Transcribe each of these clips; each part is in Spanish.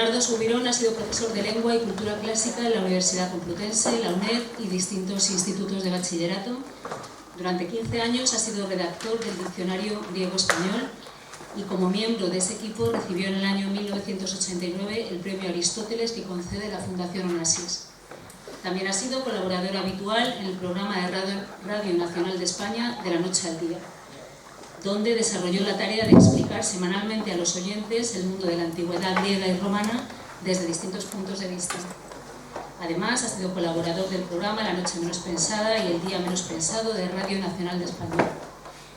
Bernardo Subirón ha sido profesor de Lengua y Cultura Clásica en la Universidad Complutense, la UNED y distintos institutos de bachillerato. Durante 15 años ha sido redactor del Diccionario Griego-Español y como miembro de ese equipo recibió en el año 1989 el Premio Aristóteles que concede la Fundación Onassis. También ha sido colaborador habitual en el programa de Radio Nacional de España de la Noche al Día, donde desarrolló la tarea de explicar semanalmente a los oyentes el mundo de la antigüedad griega y romana desde distintos puntos de vista. Además, ha sido colaborador del programa La Noche Menos Pensada y El Día Menos Pensado de Radio Nacional de España.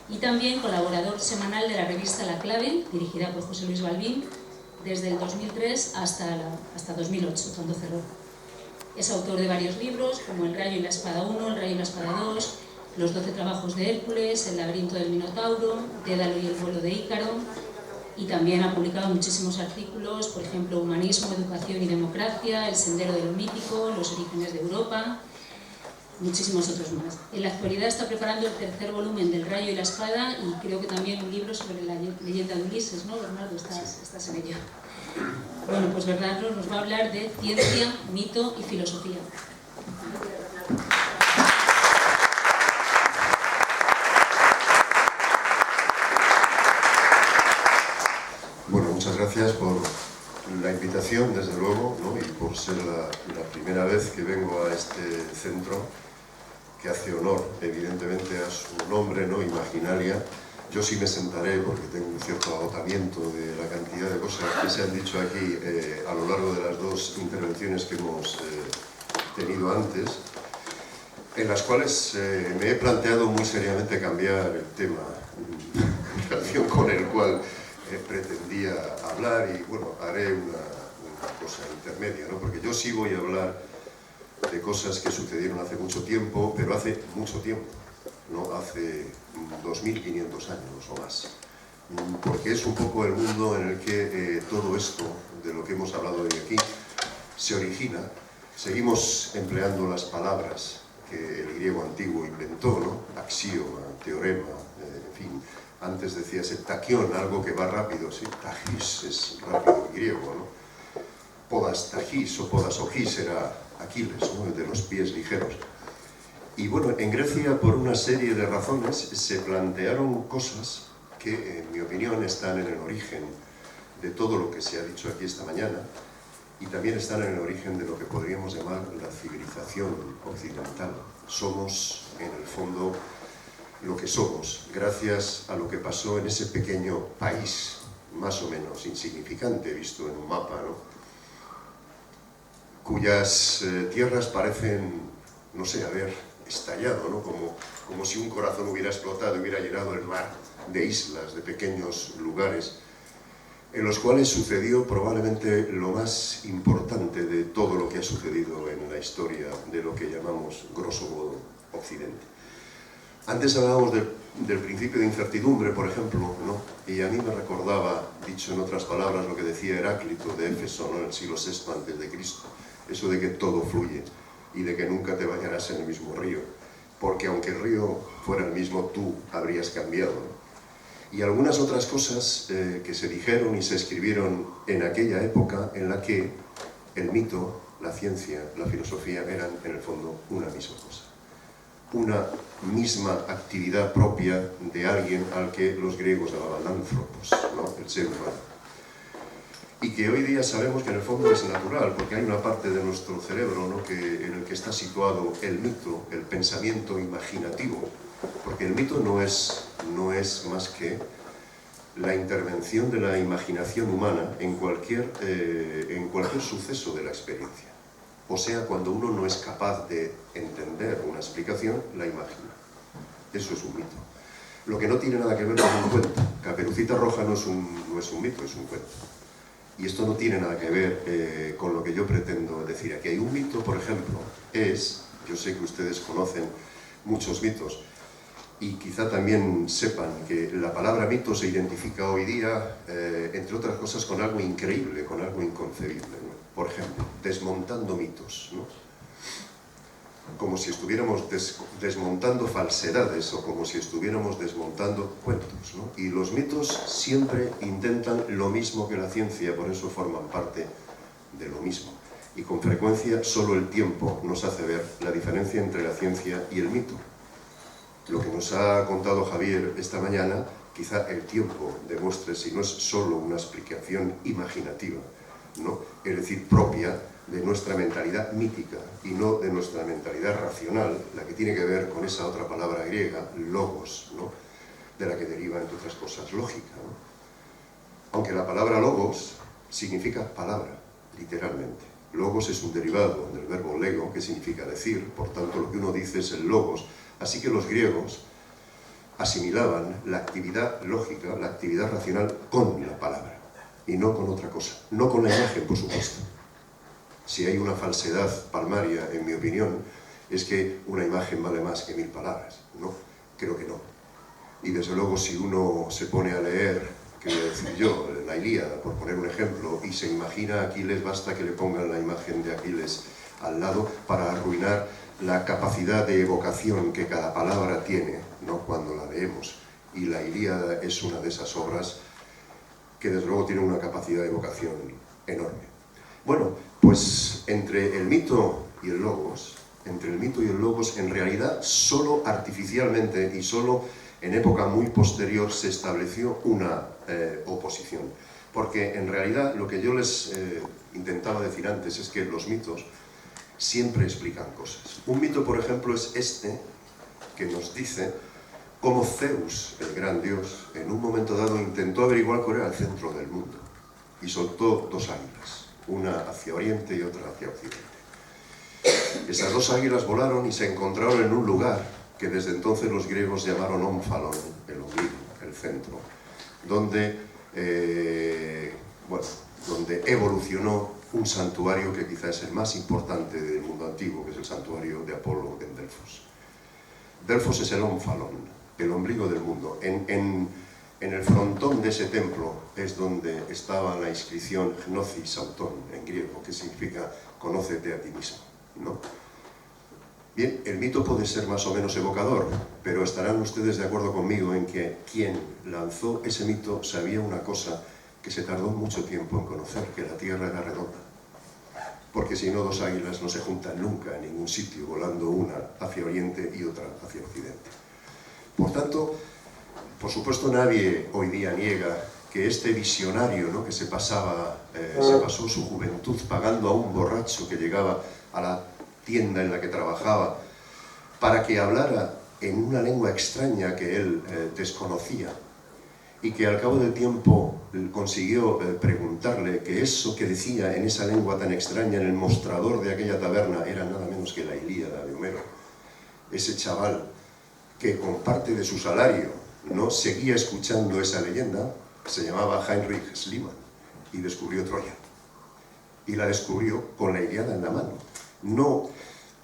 Y también colaborador semanal de la revista La Clave, dirigida por José Luis Balbín, desde el 2003 hasta 2008, cuando cerró. Es autor de varios libros, como El Rayo y la Espada 1, El Rayo y la Espada 2, Los 12 Trabajos de Hércules, El Laberinto del Minotauro, Dédalo y el Vuelo de Ícaro, y también ha publicado muchísimos artículos, por ejemplo, Humanismo, Educación y Democracia, El Sendero de lo Mítico, Los Orígenes de Europa, muchísimos otros más. En la actualidad está preparando el tercer volumen del Rayo y la Espada y creo que también un libro sobre la leyenda de Ulises, ¿no, Bernardo? Estás en ello. Bueno, pues Bernardo nos va a hablar de ciencia, mito y filosofía. Bueno, muchas gracias por la invitación, desde luego, ¿no? Y por ser la primera vez que vengo a este centro, que hace honor, evidentemente, a su nombre, ¿no? Imaginalia. Yo sí me sentaré porque tengo un cierto agotamiento de la cantidad de cosas que se han dicho aquí a lo largo de las dos intervenciones que hemos tenido antes, en las cuales me he planteado muy seriamente cambiar el tema en relación con el cual pretendía hablar y bueno, haré una cosa intermedia, ¿no? Porque yo sí voy a hablar de cosas que sucedieron hace mucho tiempo, pero hace mucho tiempo, ¿no? Hace 2500 años o más, porque es un poco el mundo en el que todo esto de lo que hemos hablado hoy aquí se origina. Seguimos empleando las palabras que el griego antiguo inventó, ¿no? Axioma, teorema, en fin. Antes decías taquión, algo que va rápido, ¿sí? Tagis es rápido en griego, ¿no? Podas tagis o podas ogis era Aquiles, ¿no? El de los pies ligeros. Y bueno, en Grecia, por una serie de razones, se plantearon cosas que, en mi opinión, están en el origen de todo lo que se ha dicho aquí esta mañana y también están en el origen de lo que podríamos llamar la civilización occidental. Somos, en el fondo, lo que somos, gracias a lo que pasó en ese pequeño país, más o menos insignificante, visto en un mapa, ¿no? Cuyas tierras parecen, no sé, haber estallado, ¿no? Como si un corazón hubiera explotado y hubiera llenado el mar de islas, de pequeños lugares, en los cuales sucedió probablemente lo más importante de todo lo que ha sucedido en la historia de lo que llamamos, grosso modo, Occidente. Antes hablábamos del principio de incertidumbre, por ejemplo, ¿no? Y a mí me recordaba, dicho en otras palabras, lo que decía Heráclito de Éfeso, ¿no? En el siglo VI a.C., eso de que todo fluye y de que nunca te bañarás en el mismo río, porque aunque el río fuera el mismo, tú habrías cambiado, ¿no? Y algunas otras cosas que se dijeron y se escribieron en aquella época en la que el mito, la ciencia, la filosofía eran en el fondo una misma cosa, una misma actividad propia de alguien al que los griegos llamaban anthropos, ¿no? El ser humano. Y que hoy día sabemos que en el fondo es natural, porque hay una parte de nuestro cerebro, ¿no? En el que está situado el mito, el pensamiento imaginativo, porque el mito no es más que la intervención de la imaginación humana en cualquier suceso de la experiencia. O sea, cuando uno no es capaz de entender una explicación, la imagina. Eso es un mito. Lo que no tiene nada que ver con un cuento. Caperucita Roja no es un mito, es un cuento. Y esto no tiene nada que ver con lo que yo pretendo decir aquí. Hay un mito, por ejemplo, yo sé que ustedes conocen muchos mitos, y quizá también sepan que la palabra mito se identifica hoy día, entre otras cosas, con algo increíble, con algo inconcebible, ¿no? Por ejemplo, desmontando mitos, ¿no? Como si estuviéramos desmontando falsedades o como si estuviéramos desmontando cuentos, ¿no? Y los mitos siempre intentan lo mismo que la ciencia, por eso forman parte de lo mismo. Y con frecuencia solo el tiempo nos hace ver la diferencia entre la ciencia y el mito. Lo que nos ha contado Javier esta mañana, quizá el tiempo demuestre si no es solo una explicación imaginativa, ¿no? Es decir, propia de nuestra mentalidad mítica y no de nuestra mentalidad racional, la que tiene que ver con esa otra palabra griega, logos, ¿no? De la que deriva, entre otras cosas, lógica, ¿no? Aunque la palabra logos significa palabra, literalmente. Logos es un derivado del verbo lego, que significa decir, por tanto lo que uno dice es el logos. Así que los griegos asimilaban la actividad lógica, la actividad racional con la palabra, y no con otra cosa, no con la imagen, por supuesto. Si hay una falsedad palmaria, en mi opinión, es que una imagen vale más que 1000 palabras, ¿no? Creo que no. Y desde luego si uno se pone a leer, que voy a decir yo, la Ilíada, por poner un ejemplo, y se imagina a Aquiles, basta que le pongan la imagen de Aquiles al lado para arruinar la capacidad de evocación que cada palabra tiene, ¿no? Cuando la leemos. Y la Ilíada es una de esas obras que desde luego tiene una capacidad de evocación enorme. Bueno, pues entre el mito y el logos, en realidad solo artificialmente y solo en época muy posterior se estableció una oposición. Porque en realidad lo que yo les intentaba decir antes es que los mitos siempre explican cosas. Un mito, por ejemplo, es este, que nos dice cómo Zeus, el gran dios, en un momento dado intentó averiguar cuál era el centro del mundo y soltó 2 águilas, una hacia oriente y otra hacia occidente. Esas 2 águilas volaron y se encontraron en un lugar que desde entonces los griegos llamaron ómfalon, el ombligo, el centro, donde, donde evolucionó un santuario que quizás es el más importante del mundo antiguo, que es el santuario de Apolo en Delfos. Delfos es el ómfalon, el ombligo del mundo. En el frontón de ese templo es donde estaba la inscripción Gnosis Auton, en griego, que significa conócete a ti mismo, ¿no? Bien, el mito puede ser más o menos evocador, pero estarán ustedes de acuerdo conmigo en que quien lanzó ese mito sabía una cosa que se tardó mucho tiempo en conocer, que la Tierra era redonda. Porque si no, 2 águilas no se juntan nunca en ningún sitio, volando una hacia oriente y otra hacia occidente. Por tanto, por supuesto nadie hoy día niega que este visionario, ¿no?, que se pasó su juventud pagando a un borracho que llegaba a la tienda en la que trabajaba para que hablara en una lengua extraña que él desconocía, y que al cabo del tiempo consiguió preguntarle que eso que decía en esa lengua tan extraña en el mostrador de aquella taberna era nada menos que la Ilíada de Homero. Ese chaval que con parte de su salario no seguía escuchando esa leyenda se llamaba Heinrich Schliemann y descubrió Troya. Y la descubrió con la Ilíada en la mano, no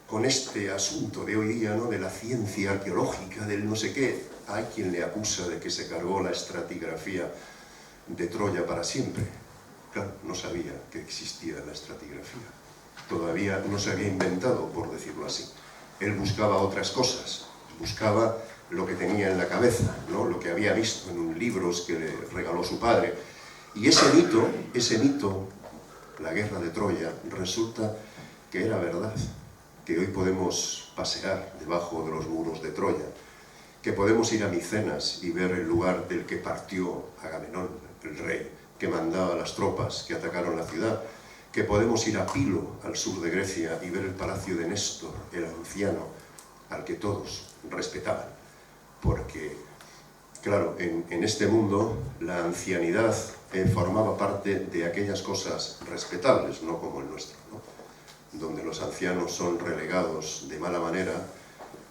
con este asunto de hoy día, ¿no?, de la ciencia arqueológica, del no sé qué. Hay quien le acusa de que se cargó la estratigrafía de Troya para siempre. Claro, no sabía que existía la estratigrafía. Todavía no se había inventado, por decirlo así. Él buscaba otras cosas, buscaba lo que tenía en la cabeza, ¿no?, lo que había visto en libros que le regaló su padre. Y ese mito, la guerra de Troya, resulta que era verdad, que hoy podemos pasear debajo de los muros de Troya, que podemos ir a Micenas y ver el lugar del que partió Agamenón, el rey, que mandaba a las tropas que atacaron la ciudad, que podemos ir a Pilo, al sur de Grecia, y ver el palacio de Néstor, el anciano, al que todos respetaban. Porque, claro, en este mundo la ancianidad formaba parte de aquellas cosas respetables, no como el nuestro, ¿no?, donde los ancianos son relegados de mala manera,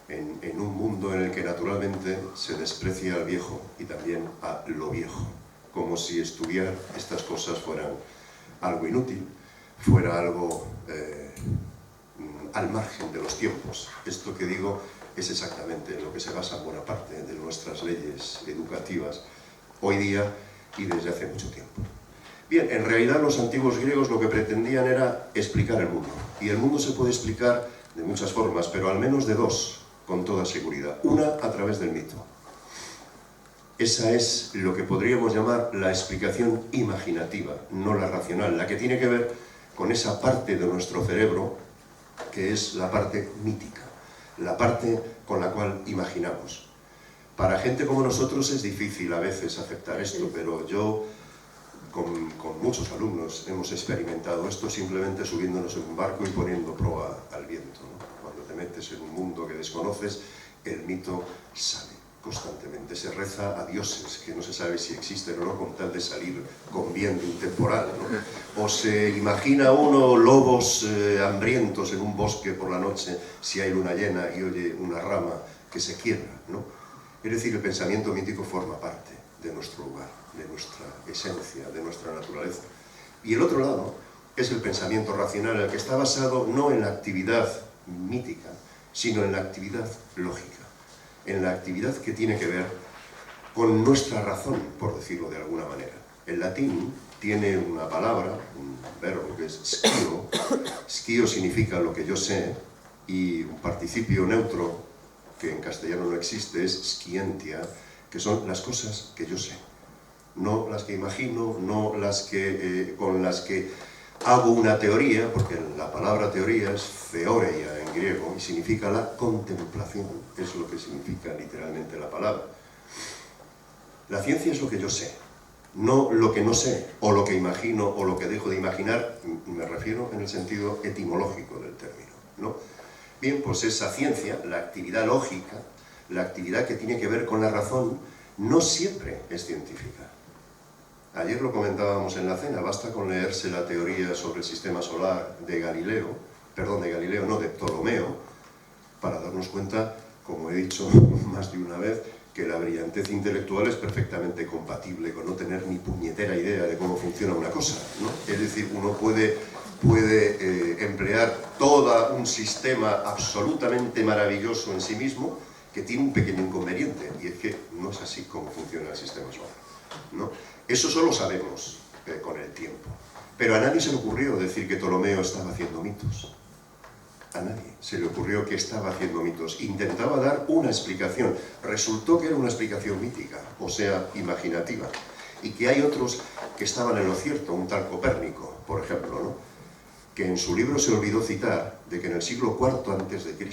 en un mundo en el que naturalmente se desprecia al viejo y también a lo viejo, como si estudiar estas cosas fueran algo inútil, fuera algo al margen de los tiempos. Esto que digo es exactamente en lo que se basa buena parte de nuestras leyes educativas hoy día y desde hace mucho tiempo. Bien, en realidad los antiguos griegos lo que pretendían era explicar el mundo, y el mundo se puede explicar de muchas formas, pero al menos de 2, con toda seguridad. Una, a través del mito. Esa es lo que podríamos llamar la explicación imaginativa, no la racional, la que tiene que ver con esa parte de nuestro cerebro que es la parte mítica, la parte con la cual imaginamos. Para gente como nosotros es difícil a veces aceptar esto, pero yo con muchos alumnos hemos experimentado esto simplemente subiéndonos en un barco y poniendo proa al viento, ¿no? Cuando te metes en un mundo que desconoces, el mito sale constantemente. Se reza a dioses que no se sabe si existen o no con tal de salir con bien de un temporal, ¿no? O se imagina uno lobos hambrientos en un bosque por la noche si hay luna llena y oye una rama que se quiebra, ¿no? Es decir, el pensamiento mítico forma parte de nuestro lugar, de nuestra esencia, de nuestra naturaleza. Y el otro lado es el pensamiento racional, el que está basado no en la actividad mítica, sino en la actividad lógica, en la actividad que tiene que ver con nuestra razón, por decirlo de alguna manera. El latín tiene una palabra, un verbo que es scio. Scio significa lo que yo sé, y un participio neutro, que en castellano no existe, es scientia, que son las cosas que yo sé. No las que imagino, no las que, con las que hago una teoría, porque la palabra teoría es theoreia en griego y significa la contemplación, es lo que significa literalmente la palabra. La ciencia es lo que yo sé, no lo que no sé, o lo que imagino, o lo que dejo de imaginar, me refiero en el sentido etimológico del término, ¿no? Bien, pues esa ciencia, la actividad lógica, la actividad que tiene que ver con la razón, no siempre es científica. Ayer lo comentábamos en la cena, basta con leerse la teoría sobre el sistema solar de de Ptolomeo, para darnos cuenta, como he dicho más de una vez, que la brillantez intelectual es perfectamente compatible con no tener ni puñetera idea de cómo funciona una cosa, ¿no? Es decir, uno puede emplear todo un sistema absolutamente maravilloso en sí mismo, que tiene un pequeño inconveniente, y es que no es así como funciona el sistema solar, ¿no? Eso solo sabemos con el tiempo. Pero a nadie se le ocurrió decir que Ptolomeo estaba haciendo mitos. A nadie se le ocurrió que estaba haciendo mitos. Intentaba dar una explicación. Resultó que era una explicación mítica, o sea, imaginativa. Y que hay otros que estaban en lo cierto, un tal Copérnico, por ejemplo, ¿no? Que en su libro se olvidó citar de que en el siglo IV a.C.,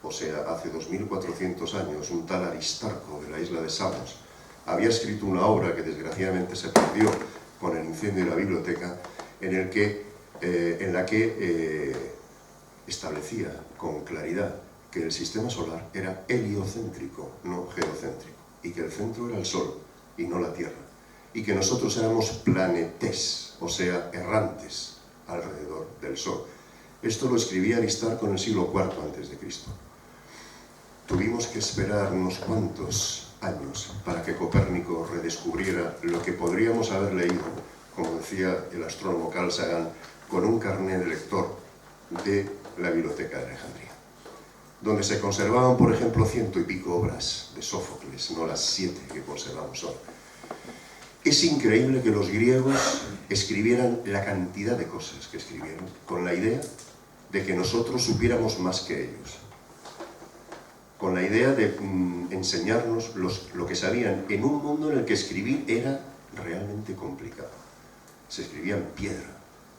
o sea, hace 2400 años, un tal Aristarco de la isla de Samos había escrito una obra que desgraciadamente se perdió con el incendio de la biblioteca, en la que establecía con claridad que el sistema solar era heliocéntrico, no geocéntrico, y que el centro era el Sol y no la Tierra, y que nosotros éramos planetes, o sea, errantes alrededor del Sol. Esto lo escribía Aristarco en el siglo IV a.C. Tuvimos que esperar unos cuantos años para que Copérnico redescubriera lo que podríamos haber leído, como decía el astrónomo Carl Sagan, con un carnet de lector de la Biblioteca de Alejandría, donde se conservaban, por ejemplo, 100 y pico obras de Sófocles, no las 7 que conservamos hoy. Es increíble que los griegos escribieran la cantidad de cosas que escribieron, con la idea de que nosotros supiéramos más que ellos, con la idea de enseñarnos lo que sabían en un mundo en el que escribir era realmente complicado. Se escribía en piedra,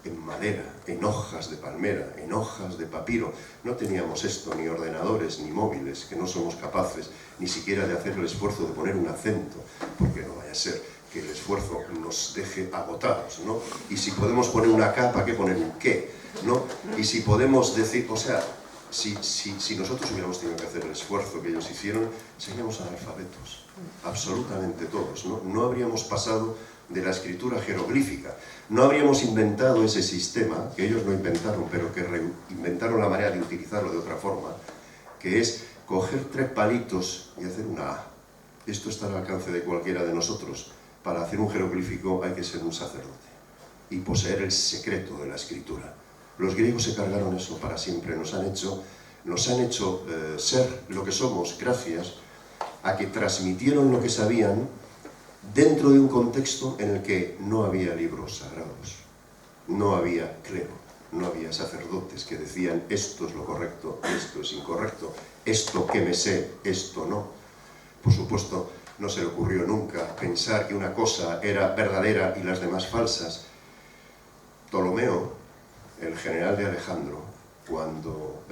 en madera, en hojas de palmera, en hojas de papiro. No teníamos esto, ni ordenadores, ni móviles, que no somos capaces ni siquiera de hacer el esfuerzo de poner un acento, porque no vaya a ser que el esfuerzo nos deje agotados, ¿no? Y si podemos poner una K, ¿para qué poner un qué? ¿No? Y si podemos decir, o sea, si nosotros hubiéramos tenido que hacer el esfuerzo que ellos hicieron, seríamos analfabetos, absolutamente todos, ¿no? No habríamos pasado de la escritura jeroglífica, no habríamos inventado ese sistema, que ellos no inventaron, pero que reinventaron la manera de utilizarlo de otra forma, que es coger 3 palitos y hacer una A. Esto está al alcance de cualquiera de nosotros. Para hacer un jeroglífico hay que ser un sacerdote y poseer el secreto de la escritura. Los griegos se cargaron eso para siempre, nos han hecho ser lo que somos gracias a que transmitieron lo que sabían dentro de un contexto en el que no había libros sagrados, no había clero, no había sacerdotes que decían esto es lo correcto, esto es incorrecto, esto que me sé, esto no. Por supuesto, no se le ocurrió nunca pensar que una cosa era verdadera y las demás falsas. Ptolomeo el general de Alejandro, cuando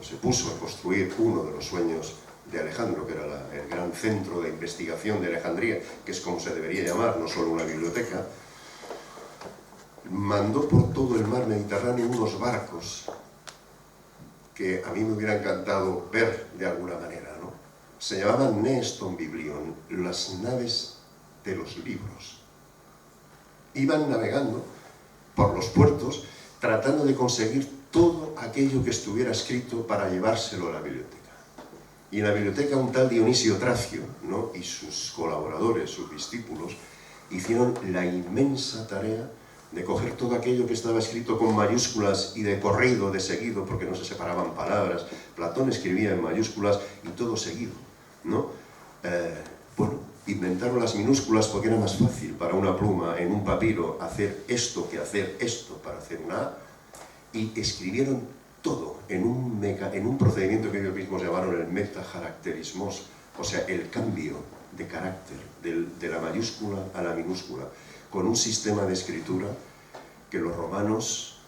se puso a construir uno de los sueños de Alejandro, que era el gran centro de investigación de Alejandría, que es como se debería llamar, no solo una biblioteca, mandó por todo el mar Mediterráneo unos barcos que a mí me hubiera encantado ver de alguna manera, ¿no? Se llamaban Nes ton Biblion, las naves de los libros. Iban navegando por los puertos tratando de conseguir todo aquello que estuviera escrito para llevárselo a la biblioteca. Y en la biblioteca un tal Dionisio Tracio, ¿no?, y sus colaboradores, sus discípulos, hicieron la inmensa tarea de coger todo aquello que estaba escrito con mayúsculas y de corrido, de seguido, porque no se separaban palabras. Platón escribía en mayúsculas y todo seguido, ¿no? Inventaron las minúsculas porque era más fácil para una pluma en un papiro hacer esto que hacer esto para hacer una A, y escribieron todo en un procedimiento que ellos mismos llamaron el metajaracterismos, o sea, el cambio de carácter de la mayúscula a la minúscula, con un sistema de escritura que los romanos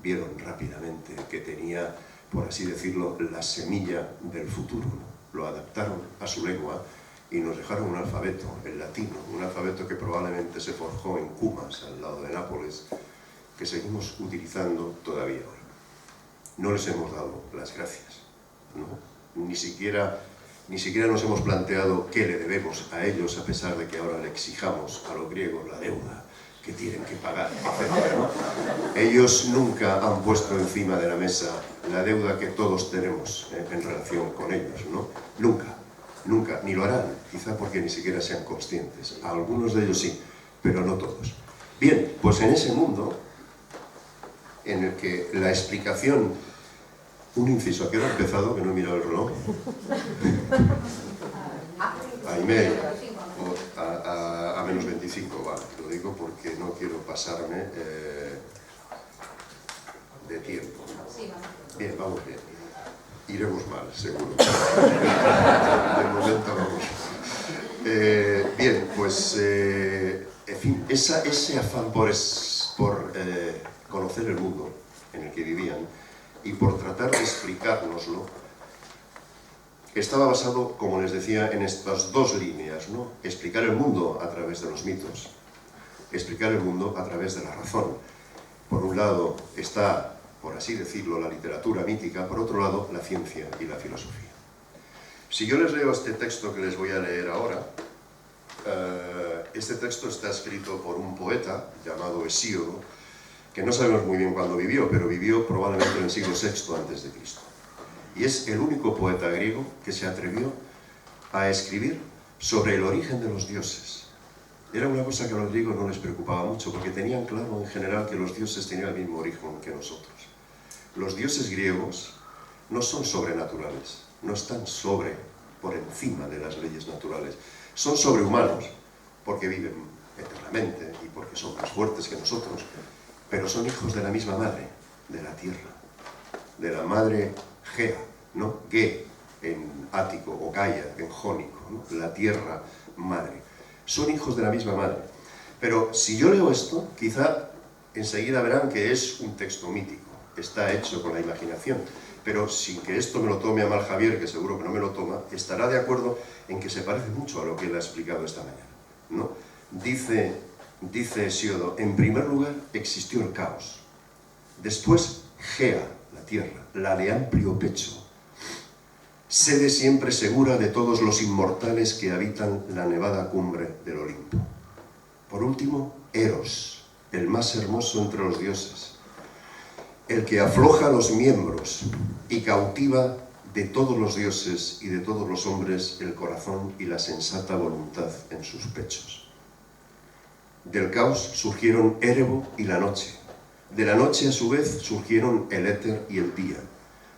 vieron rápidamente que tenía, por así decirlo, la semilla del futuro, ¿no? Lo adaptaron a su lengua y nos dejaron un alfabeto, el latino, un alfabeto que probablemente se forjó en Cumas, al lado de Nápoles, que seguimos utilizando todavía hoy. No les hemos dado las gracias, ¿no? Ni siquiera nos hemos planteado qué le debemos a ellos, a pesar de que ahora le exijamos a los griegos la deuda que tienen que pagar, etc., ¿no? Ellos nunca han puesto encima de la mesa la deuda que todos tenemos en relación con ellos, ¿no? Nunca, ni lo harán, quizá porque ni siquiera sean conscientes. A algunos de ellos sí, pero no todos. Bien, pues en ese mundo en el que la explicación... Un inciso, ¿a qué hora ha empezado? Que no he mirado el reloj. A y media. A menos 25, vale. Lo digo porque no quiero pasarme de tiempo. Bien, vamos bien. Iremos mal, seguro. De momento vamos. Bien, pues, en fin, ese afán por conocer el mundo en el que vivían y por tratar de explicárnoslo, estaba basado, como les decía, en estas dos líneas, ¿no? Explicar el mundo a través de los mitos, explicar el mundo a través de la razón. Por un lado está, por así decirlo, la literatura mítica, por otro lado, la ciencia y la filosofía. Si yo les leo este texto que les voy a leer ahora, este texto está escrito por un poeta llamado Hesíodo, que no sabemos muy bien cuándo vivió, pero vivió probablemente en el siglo VI a.C. Y es el único poeta griego que se atrevió a escribir sobre el origen de los dioses. Era una cosa que a los griegos no les preocupaba mucho, porque tenían claro en general que los dioses tenían el mismo origen que nosotros. Los dioses griegos no son sobrenaturales, no están por encima de las leyes naturales. Son sobrehumanos, porque viven eternamente y porque son más fuertes que nosotros, pero son hijos de la misma madre, de la tierra, de la madre Gea, ¿no? Ge en ático, o Gaia en jónico, ¿no? La tierra madre. Son hijos de la misma madre. Pero si yo leo esto, quizá enseguida verán que es un texto mítico, está hecho con la imaginación, pero sin que esto me lo tome a mal Javier, que seguro que no me lo toma, estará de acuerdo en que se parece mucho a lo que él ha explicado esta mañana, ¿no? Dice Hesíodo, en primer lugar existió el caos, después Gea, la tierra, la de amplio pecho, sede siempre segura de todos los inmortales que habitan la nevada cumbre del Olimpo. Por último, Eros, el más hermoso entre los dioses, el que afloja los miembros y cautiva de todos los dioses y de todos los hombres el corazón y la sensata voluntad en sus pechos. Del caos surgieron Érebo y la noche. De la noche, a su vez, surgieron el éter y el día,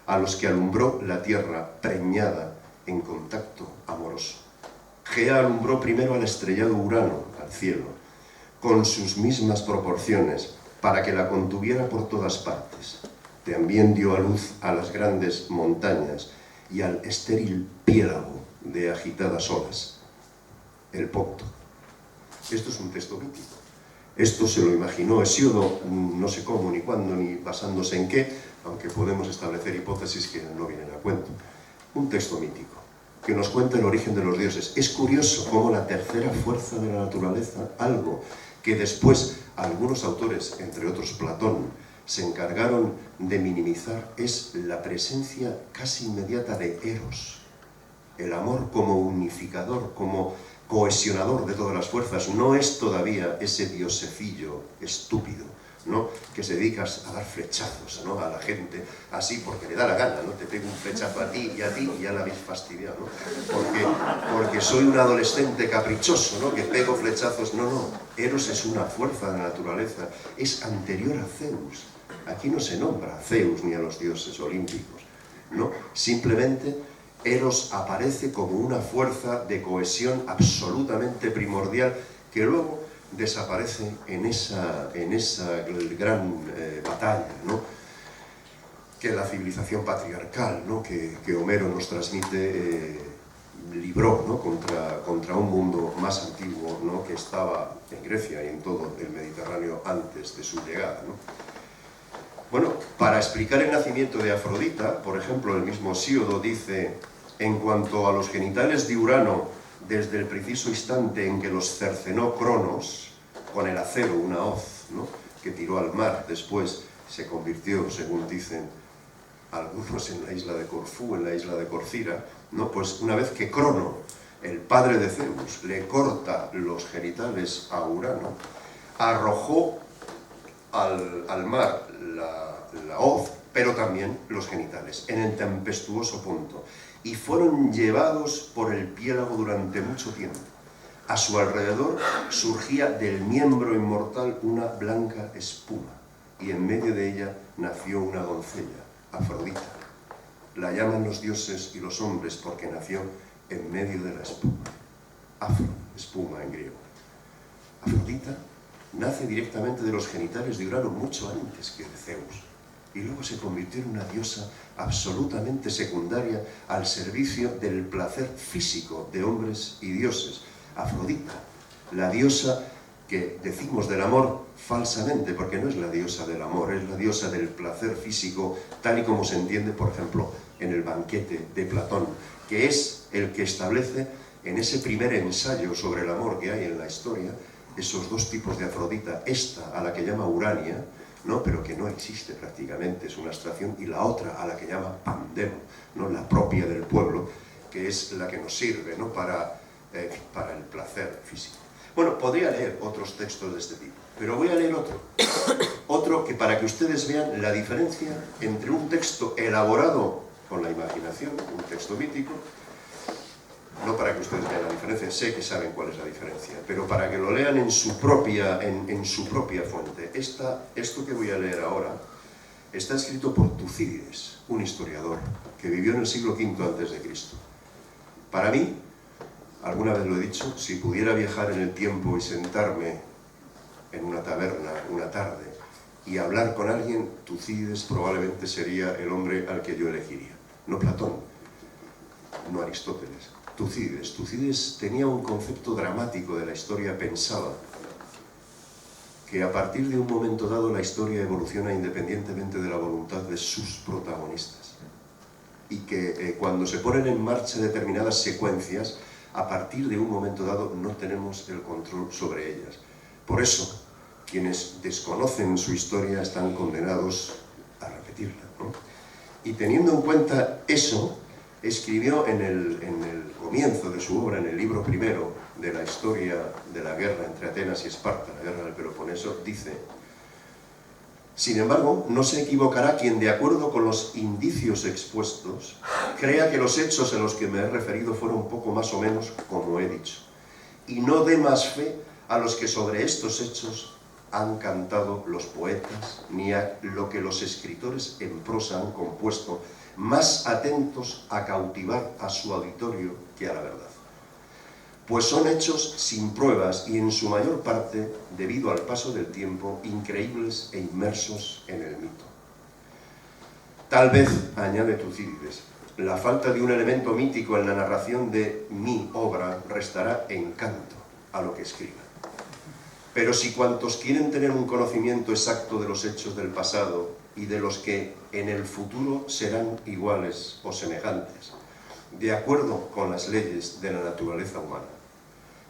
a los que alumbró la tierra preñada en contacto amoroso. Gea alumbró primero al estrellado Urano, al cielo, con sus mismas proporciones, para que la contuviera por todas partes. También dio a luz a las grandes montañas y al estéril piélago de agitadas olas, el Ponto. Esto es un texto mítico. Esto se lo imaginó Hesíodo, no sé cómo, ni cuándo, ni basándose en qué, aunque podemos establecer hipótesis que no vienen a cuento. Un texto mítico que nos cuenta el origen de los dioses. Es curioso cómo la tercera fuerza de la naturaleza, algo que después algunos autores, entre otros Platón, se encargaron de minimizar, es la presencia casi inmediata de Eros. El amor como unificador, como cohesionador de todas las fuerzas, no es todavía ese diosecillo estúpido, ¿no?, que se dedica a dar flechazos, ¿no?, a la gente, así porque le da la gana, ¿no? Te pego un flechazo a ti y ya la habéis fastidiado, ¿no? Porque soy un adolescente caprichoso, ¿no?, que pego flechazos. No, Eros es una fuerza de la naturaleza, es anterior a Zeus. Aquí no se nombra a Zeus ni a los dioses olímpicos, ¿no? Simplemente Eros aparece como una fuerza de cohesión absolutamente primordial que luego desaparece en esa gran batalla, ¿no?, que la civilización patriarcal, ¿no?, que Homero nos transmite, libró, ¿no?, contra un mundo más antiguo, ¿no?, que estaba en Grecia y en todo el Mediterráneo antes de su llegada, ¿no? Bueno, para explicar el nacimiento de Afrodita, por ejemplo, el mismo Hesíodo dice: en cuanto a los genitales de Urano, desde el preciso instante en que los cercenó Cronos, con el acero, una hoz, ¿no?, que tiró al mar, después se convirtió, según dicen algunos, en la isla de Corfú, en la isla de Corcira, ¿no? Pues una vez que Crono, el padre de Zeus, le corta los genitales a Urano, arrojó al mar la hoz, pero también los genitales, en el tempestuoso Ponto, y fueron llevados por el piélago durante mucho tiempo. A su alrededor surgía del miembro inmortal una blanca espuma, y en medio de ella nació una doncella, Afrodita. La llaman los dioses y los hombres porque nació en medio de la espuma. Afro, espuma en griego. Afrodita nace directamente de los genitales de Urano mucho antes que de Zeus, y luego se convirtió en una diosa absolutamente secundaria al servicio del placer físico de hombres y dioses. Afrodita, la diosa que decimos del amor falsamente, porque no es la diosa del amor, es la diosa del placer físico, tal y como se entiende, por ejemplo, en el banquete de Platón, que es el que establece en ese primer ensayo sobre el amor que hay en la historia, esos dos tipos de Afrodita, esta a la que llama Urania, ¿no?, pero que no existe prácticamente, es una abstracción, y la otra a la que llama Pandemo, ¿no?, la propia del pueblo, que es la que nos sirve, ¿no?, para el placer físico. Bueno, podría leer otros textos de este tipo, pero voy a leer otro que para que ustedes vean la diferencia entre un texto elaborado con la imaginación, un texto mítico, no para que ustedes vean la diferencia, sé que saben cuál es la diferencia, pero para que lo lean en su propia fuente. Esto que voy a leer ahora está escrito por Tucídides, un historiador que vivió en el siglo V a.C. Para mí, alguna vez lo he dicho, si pudiera viajar en el tiempo y sentarme en una taberna una tarde y hablar con alguien, Tucídides probablemente sería el hombre al que yo elegiría. No Platón, no Aristóteles. Tucídides tenía un concepto dramático de la historia. Pensaba que a partir de un momento dado la historia evoluciona independientemente de la voluntad de sus protagonistas, y que cuando se ponen en marcha determinadas secuencias, a partir de un momento dado no tenemos el control sobre ellas. Por eso, quienes desconocen su historia están condenados a repetirla, ¿no? Y teniendo en cuenta eso, escribió en el comienzo de su obra, en el libro primero de la historia de la guerra entre Atenas y Esparta, la guerra del Peloponeso, dice: sin embargo, no se equivocará quien, de acuerdo con los indicios expuestos, crea que los hechos a los que me he referido fueron poco más o menos como he dicho, y no dé más fe a los que sobre estos hechos han cantado los poetas, ni a lo que los escritores en prosa han compuesto, más atentos a cautivar a su auditorio que a la verdad. Pues son hechos sin pruebas y en su mayor parte, debido al paso del tiempo, increíbles e inmersos en el mito. Tal vez, añade Tucídides, la falta de un elemento mítico en la narración de mi obra restará encanto a lo que escriba. Pero si cuantos quieren tener un conocimiento exacto de los hechos del pasado y de los que en el futuro serán iguales o semejantes, de acuerdo con las leyes de la naturaleza humana,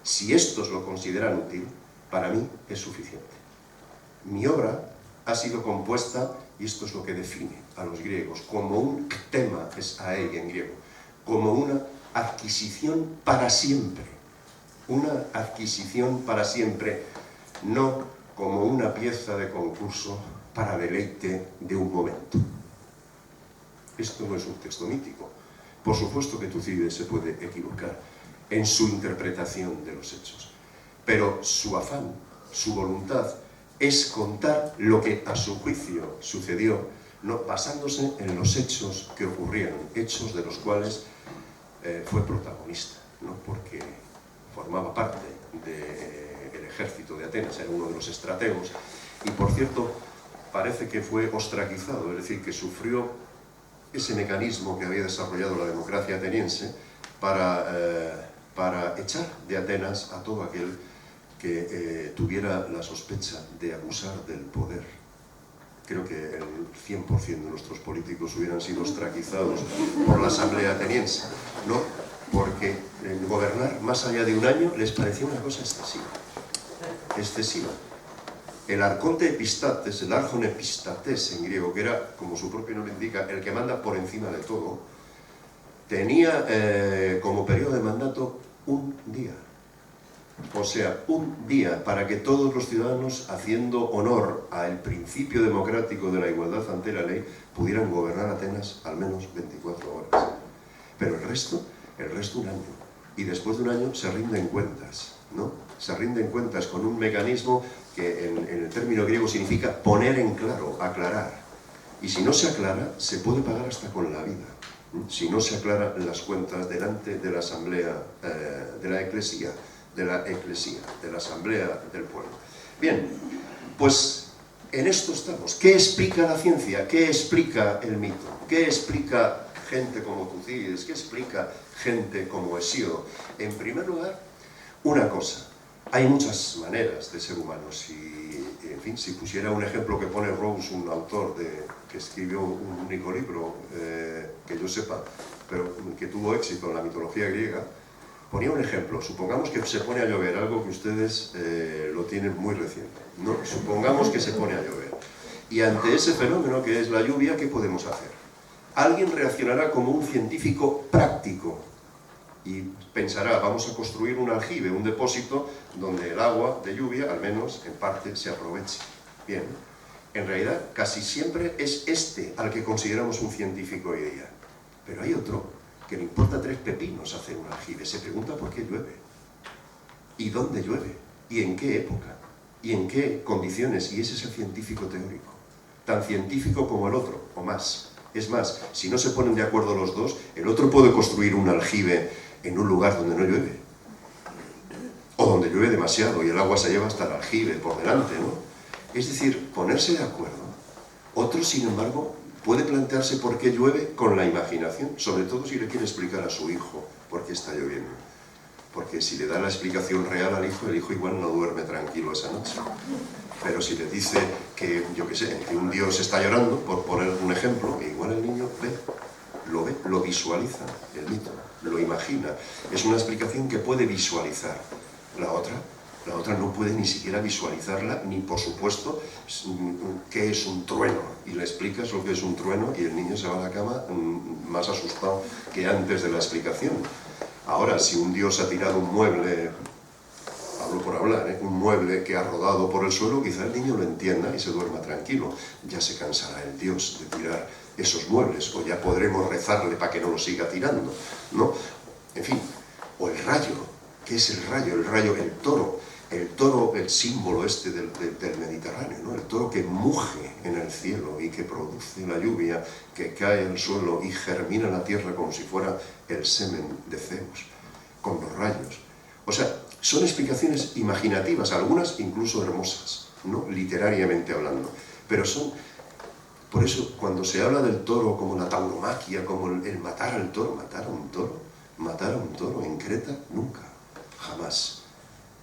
si estos lo consideran útil, para mí es suficiente. Mi obra ha sido compuesta, y esto es lo que define a los griegos, como un ktema, es aei en griego, como una adquisición para siempre. Una adquisición para siempre, no como una pieza de concurso para deleite de un momento. Esto no es un texto mítico. Por supuesto que Tucídides se puede equivocar en su interpretación de los hechos, pero su afán, su voluntad, es contar lo que a su juicio sucedió, no, basándose en los hechos que ocurrieron, hechos de los cuales fue protagonista, ¿no? Porque formaba parte del ejército de Atenas, era uno de los estrategos, y por cierto, parece que fue ostracizado, es decir, que sufrió ese mecanismo que había desarrollado la democracia ateniense para echar de Atenas a todo aquel que tuviera la sospecha de abusar del poder. Creo que el 100% de nuestros políticos hubieran sido ostraquizados por la asamblea ateniense, ¿no? Porque gobernar más allá de un año les parecía una cosa excesiva. Excesiva. El arconte epistates, el archon epistates en griego, que era, como su propio nombre indica, el que manda por encima de todo, tenía como periodo de mandato un día. O sea, un día para que todos los ciudadanos, haciendo honor al principio democrático de la igualdad ante la ley, pudieran gobernar Atenas al menos 24 horas. Pero el resto un año. Y después de un año se rinden cuentas, ¿no? Se rinden cuentas con un mecanismo que en el término griego significa poner en claro, aclarar. Y si no se aclara, se puede pagar hasta con la vida. Si no se aclaran las cuentas delante de la asamblea, de la eclesía, de la asamblea del pueblo. Bien, pues en esto estamos. ¿Qué explica la ciencia? ¿Qué explica el mito? ¿Qué explica gente como Tucídides? ¿Qué explica gente como Hesíodo? En primer lugar, una cosa. Hay muchas maneras de ser humanos y, en fin, si pusiera un ejemplo que pone Rose, un autor que escribió un único libro, que yo sepa, pero que tuvo éxito en la mitología griega, ponía un ejemplo. Supongamos que se pone a llover, algo que ustedes lo tienen muy reciente, ¿no? Supongamos que se pone a llover. Y ante ese fenómeno que es la lluvia, ¿qué podemos hacer? Alguien reaccionará como un científico práctico y pensará, vamos a construir un aljibe, un depósito donde el agua de lluvia, al menos en parte, se aproveche. Bien, en realidad casi siempre es este al que consideramos un científico hoy día. Pero hay otro que le importa 3 pepinos hacer un aljibe, se pregunta por qué llueve, y dónde llueve, y en qué época, y en qué condiciones, y ese es el científico teórico, tan científico como el otro, o más. Es más, si no se ponen de acuerdo los dos, el otro puede construir un aljibe en un lugar donde no llueve, o donde llueve demasiado y el agua se lleva hasta el aljibe por delante, ¿no? Es decir, ponerse de acuerdo. Otro, sin embargo, puede plantearse por qué llueve con la imaginación, sobre todo si le quiere explicar a su hijo por qué está lloviendo. Porque si le da la explicación real al hijo, el hijo igual no duerme tranquilo esa noche. Pero si le dice que, yo qué sé, que un dios está llorando, por poner un ejemplo, igual el niño lo visualiza, el mito, lo imagina. Es una explicación que puede visualizar. La otra no puede ni siquiera visualizarla, ni por supuesto qué es un trueno. Y le explicas lo que es un trueno y el niño se va a la cama más asustado que antes de la explicación. Ahora, si un dios ha tirado un mueble, hablo por hablar, un mueble que ha rodado por el suelo, quizá el niño lo entienda y se duerma tranquilo. Ya se cansará el dios de tirar esos muebles, o ya podremos rezarle para que no lo siga tirando, ¿no? En fin, o el rayo. ¿Qué es el rayo? El rayo, el toro, el símbolo este del Mediterráneo, ¿no? El toro que muge en el cielo y que produce la lluvia, que cae al suelo y germina la tierra como si fuera el semen de Zeus, con los rayos. O sea, son explicaciones imaginativas, algunas incluso hermosas, ¿no? Literariamente hablando, pero son... Por eso, cuando se habla del toro como la tauromaquia, como el matar al toro, matar a un toro en Creta, nunca. Jamás.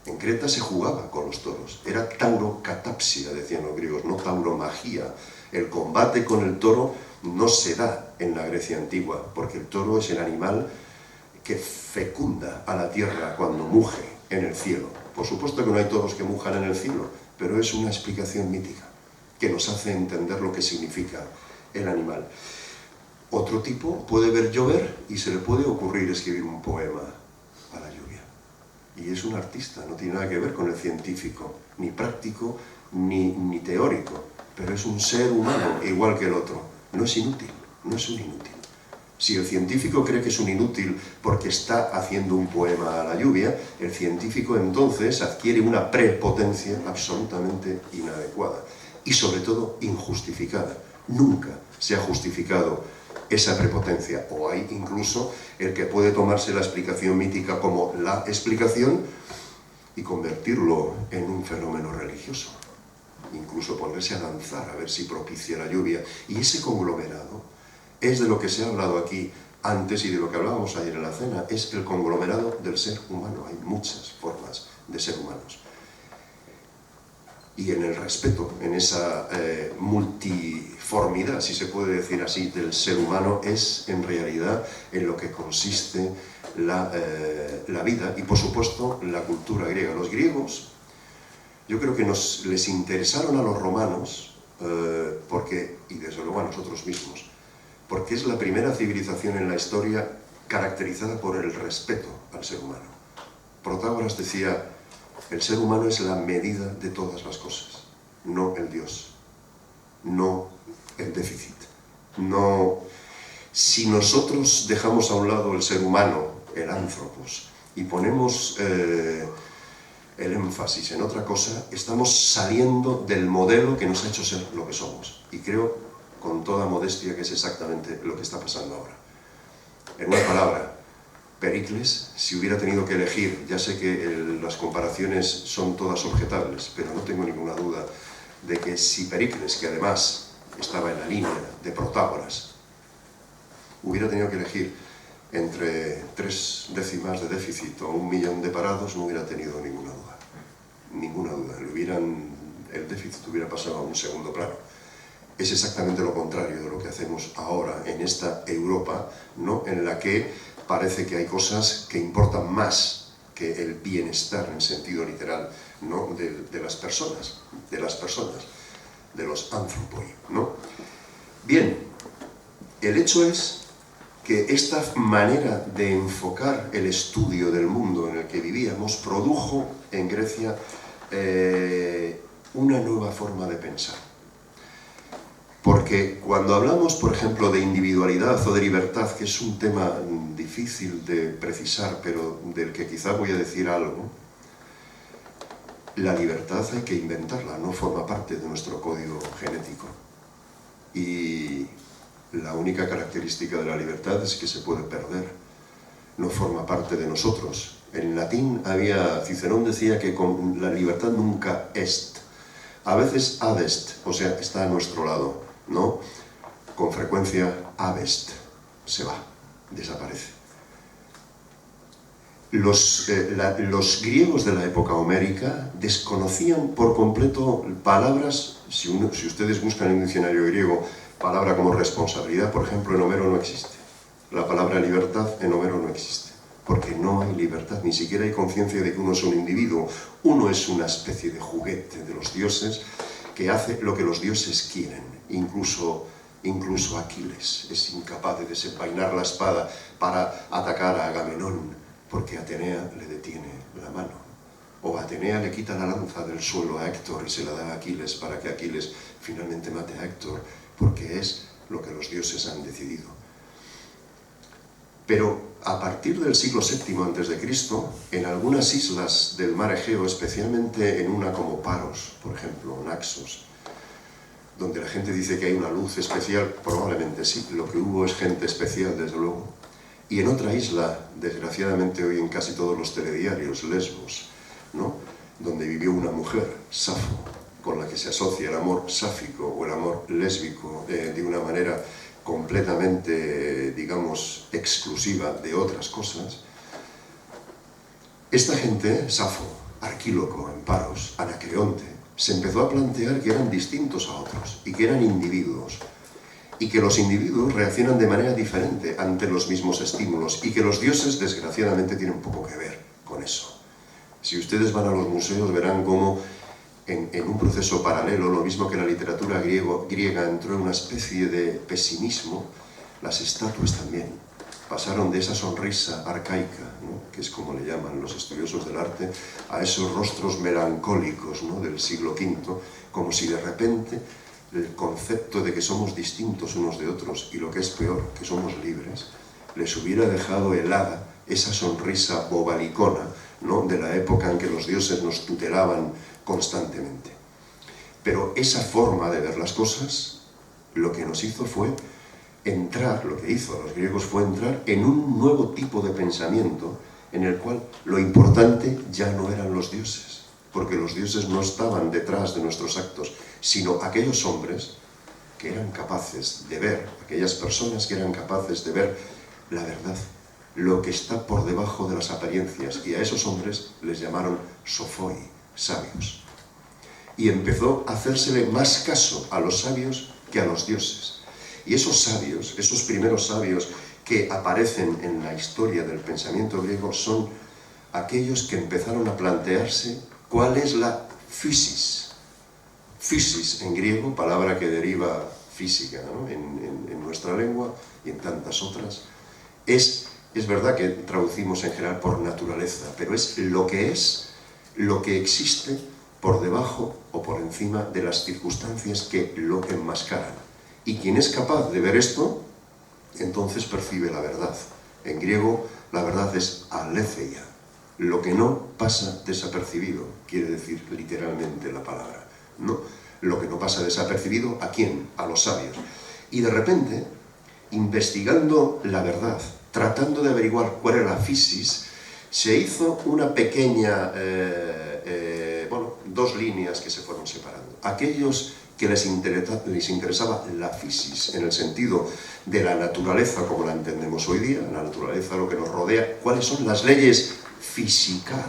En Creta se jugaba con los toros, era taurocatapsia, decían los griegos, no tauromagía. El combate con el toro no se da en la Grecia antigua, porque el toro es el animal que fecunda a la tierra cuando muge en el cielo. Por supuesto que no hay toros que mujan en el cielo, pero es una explicación mítica que nos hace entender lo que significa el animal. Otro tipo puede ver llover y se le puede ocurrir escribir un poema a la lluvia. Y es un artista, no tiene nada que ver con el científico, ni práctico, ni teórico, pero es un ser humano igual que el otro. No es inútil, no es un inútil. Si el científico cree que es un inútil porque está haciendo un poema a la lluvia, el científico entonces adquiere una prepotencia absolutamente inadecuada y sobre todo injustificada. Nunca se ha justificado esa prepotencia, o hay incluso el que puede tomarse la explicación mítica como la explicación y convertirlo en un fenómeno religioso, incluso ponerse a danzar a ver si propicia la lluvia. Y ese conglomerado es de lo que se ha hablado aquí antes y de lo que hablábamos ayer en la cena, es el conglomerado del ser humano. Hay muchas formas de ser humanos. Y en el respeto, en esa multiformidad, si se puede decir así, del ser humano, es en realidad en lo que consiste la vida y, por supuesto, la cultura griega. Los griegos, yo creo que les interesaron a los romanos, porque, y desde luego a nosotros mismos, porque es la primera civilización en la historia caracterizada por el respeto al ser humano. Protágoras decía: el ser humano es la medida de todas las cosas, no el Dios, no el déficit. No. Si nosotros dejamos a un lado el ser humano, el anthropos, y ponemos el énfasis en otra cosa, estamos saliendo del modelo que nos ha hecho ser lo que somos. Y creo, con toda modestia, que es exactamente lo que está pasando ahora. En una palabra, Pericles, si hubiera tenido que elegir, ya sé que las comparaciones son todas objetables, pero no tengo ninguna duda de que si Pericles, que además estaba en la línea de Protágoras, hubiera tenido que elegir entre 3 décimas de déficit o 1 millón de parados, no hubiera tenido ninguna duda. Ninguna duda. El déficit hubiera pasado a un segundo plano. Es exactamente lo contrario de lo que hacemos ahora en esta Europa, ¿no?, en la que parece que hay cosas que importan más que el bienestar en sentido literal, ¿no?, de las personas, de los anthropoi, ¿no? Bien, el hecho es que esta manera de enfocar el estudio del mundo en el que vivíamos produjo en Grecia una nueva forma de pensar. Porque cuando hablamos, por ejemplo, de individualidad o de libertad, que es un tema difícil de precisar, pero del que quizá voy a decir algo, la libertad hay que inventarla, no forma parte de nuestro código genético. Y la única característica de la libertad es que se puede perder, no forma parte de nosotros. En latín Cicerón decía que con la libertad nunca est, a veces adest, o sea, está a nuestro lado, ¿no? Con frecuencia abest, se va, desaparece. Los griegos de la época homérica desconocían por completo palabras. Si ustedes buscan en un diccionario griego palabra como responsabilidad, por ejemplo, en Homero no existe. La palabra libertad en Homero no existe, porque no hay libertad, ni siquiera hay conciencia de que uno es un individuo. Uno es una especie de juguete de los dioses que hace lo que los dioses quieren. Incluso Aquiles es incapaz de desenvainar la espada para atacar a Agamenón, porque Atenea le detiene la mano. O Atenea le quita la lanza del suelo a Héctor y se la da a Aquiles para que Aquiles finalmente mate a Héctor, porque es lo que los dioses han decidido. Pero a partir del siglo VII a.C., en algunas islas del mar Egeo, especialmente en una como Paros, por ejemplo, Naxos, donde la gente dice que hay una luz especial, probablemente sí, lo que hubo es gente especial, desde luego. Y en otra isla, desgraciadamente hoy en casi todos los telediarios, Lesbos, ¿no?, donde vivió una mujer, Safo, con la que se asocia el amor sáfico o el amor lésbico de una manera completamente, digamos, exclusiva de otras cosas. Esta gente, Safo, Arquíloco en Paros, Anacreonte, se empezó a plantear que eran distintos a otros y que eran individuos, y que los individuos reaccionan de manera diferente ante los mismos estímulos, y que los dioses, desgraciadamente, tienen poco que ver con eso. Si ustedes van a los museos verán cómo en un proceso paralelo, lo mismo que la literatura griega entró en una especie de pesimismo, las estatuas también pasaron de esa sonrisa arcaica, ¿no?, que es como le llaman los estudiosos del arte, a esos rostros melancólicos, ¿no?, del siglo V, como si de repente el concepto de que somos distintos unos de otros y, lo que es peor, que somos libres, les hubiera dejado helada esa sonrisa bobalicona, ¿no?, de la época en que los dioses nos tutelaban constantemente. Pero esa forma de ver las cosas, lo que nos hizo fue entrar, lo que hizo a los griegos fue entrar en un nuevo tipo de pensamiento en el cual lo importante ya no eran los dioses, porque los dioses no estaban detrás de nuestros actos, sino aquellos hombres que eran capaces de ver, aquellas personas que eran capaces de ver la verdad, lo que está por debajo de las apariencias, y a esos hombres les llamaron sophoi, sabios. Y empezó a hacérsele más caso a los sabios que a los dioses. Y esos sabios, esos primeros sabios que aparecen en la historia del pensamiento griego, son aquellos que empezaron a plantearse cuál es la physis. Physis en griego, palabra que deriva física, ¿no?, en nuestra lengua y en tantas otras, es verdad que traducimos en general por naturaleza, pero es lo que existe por debajo o por encima de las circunstancias que lo enmascaran. Y quien es capaz de ver esto, entonces percibe la verdad. En griego, la verdad es aletheia. Lo que no pasa desapercibido, quiere decir literalmente la palabra, ¿no? Lo que no pasa desapercibido, ¿a quién? A los sabios. Y de repente, investigando la verdad, tratando de averiguar cuál era la physis, se hizo una pequeña, dos líneas que se fueron separando. Aquellos que les interesaba la physis en el sentido de la naturaleza como la entendemos hoy día, la naturaleza, lo que nos rodea, cuáles son las leyes físicas,